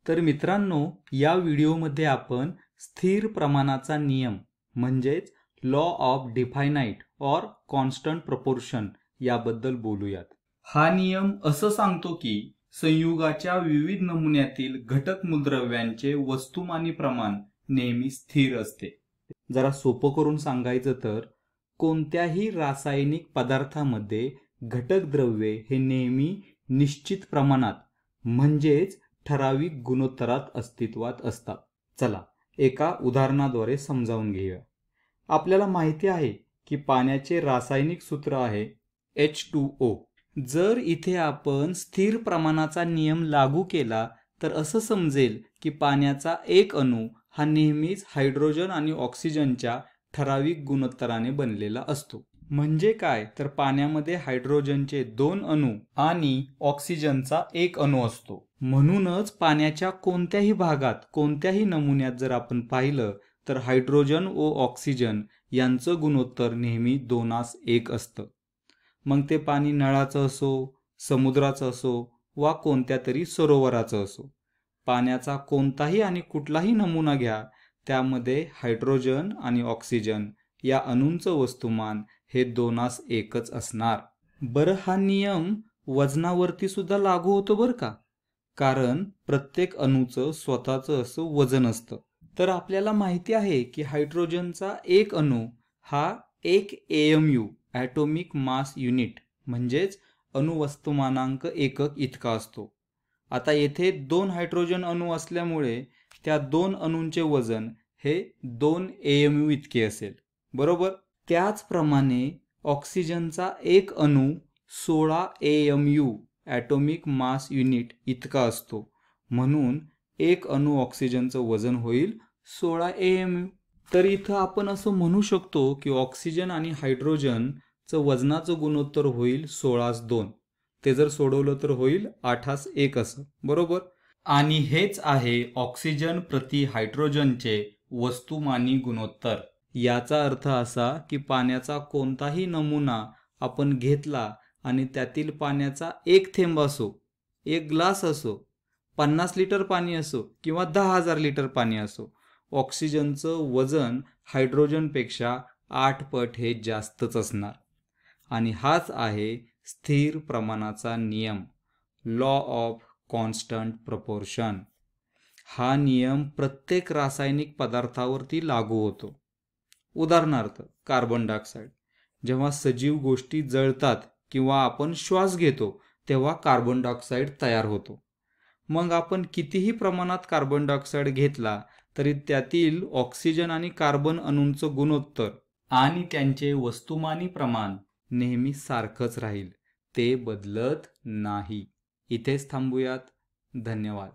तर मित्रांनो, या व्हिडिओमध्ये आपण स्थिर प्रमाणाचा नियम म्हणजेच लॉ ऑफ डिफायनाइट और कॉन्स्टंट प्रपोर्शन याबद्दल बोलूयात। हा नियम असं सांगतो की संयुगाच्या विविध नमुन्यातील घटक मूलद्रव्यांचे वस्तुमानी प्रमाण नेहमी स्थिर असते। जरा सोपं करून सांगायचं तर कोणत्याही रासायनिक पदार्थामध्ये घटक द्रव्ये हे नेहमी निश्चित प्रमाणात म्हणजेच ठराविक गुणोत्तरात अस्तित्वात असतात। चला एका उदाहरणाद्वारे समजावून घेऊया। आपल्याला माहिती आहे की पाण्याचे रासायनिक सूत्र आहे H2O। जर इथे आपण स्थिर प्रमाणाचा नियम लागू केला तर असं समजेल की पाण्याचा एक अणू हा नेहमीच हायड्रोजन आणि ऑक्सिजनच्या ठराविक गुणोत्तराने बनलेला असतो। म्हणजे काय तर पाण्यामध्ये हायड्रोजनचे 2 अणू आणि ऑक्सिजनचा 1 अणू असतो। म्हणूनच पाण्याच्या कोणत्याही भागात कोणत्याही नमुन्यात जर आपण पाहिलं तर हायड्रोजन व ऑक्सिजन यांचं गुणोत्तर नेहमी 2:1 असतं। मग ते पाणी नळाचं असो, समुद्राचं असो वा कोणत्या तरी सरोवराचं असो, पाण्याचा कोणताही आणि कुठलाही नमुना घ्या, त्यामध्ये हायड्रोजन आणि ऑक्सिजन या अणूंचं वस्तुमान हे 2:1च असणार। बरं, हा नियम वजनावरती सुद्धा लागू होतो बरं का, कारण प्रत्येक अणूचं स्वतःचं असं वजन असतं। तर आपल्याला माहिती आहे की हायड्रोजनचा एक अणू हा 1 AMU ॲटॉमिक मास युनिट म्हणजेच अणुवस्तुमानांक एकक इतका असतो। आता येथे 2 हायड्रोजन अणू असल्यामुळे त्या 2 अणूंचे वजन हे 2 AMU इतके असेल, बरोबर। त्याचप्रमाणे ऑक्सिजनचा एक अणू 16 AMU ॲटॉमिक मास युनिट इतका असतो, म्हणून एक अणू ऑक्सिजनचं वजन होईल 16 AMU। तर इथं आपण असं म्हणू शकतो की ऑक्सिजन आणि हायड्रोजनचं वजनाचं गुणोत्तर होईल 16:2। ते जर सोडवलं तर होईल 8:1 असं, बरोबर। आणि हेच आहे ऑक्सिजन प्रति हायड्रोजनचे वस्तुमानी गुणोत्तर। याचा अर्थ असा की पाण्याचा कोणताही नमुना आपण घेतला आणि त्यातील पाण्याचा एक थेंब असो, एक ग्लास असो, 50 लिटर पाणी असो किंवा 10,000 लिटर पाणी असो, ऑक्सिजनचं वजन हायड्रोजनपेक्षा 8 पट हे जास्तच असणार। आणि हाच आहे स्थिर प्रमाणाचा नियम, लॉ ऑफ कॉन्स्टंट प्रपोर्शन। हा नियम प्रत्येक रासायनिक पदार्थावरती लागू होतो। उदाहरणार्थ कार्बन डायऑक्साईड, जेव्हा सजीव गोष्टी जळतात किंवा आपण श्वास घेतो तेव्हा कार्बन डायऑक्साईड तयार होतो। मग आपण कितीही प्रमाणात कार्बन डायऑक्साईड घेतला तरी त्यातील ऑक्सिजन आणि कार्बन अणूंचं गुणोत्तर आणि त्यांचे वस्तुमानी प्रमाण नेहमी सारखंच राहील, ते बदलत नाही। इथेच थांबूयात। धन्यवाद।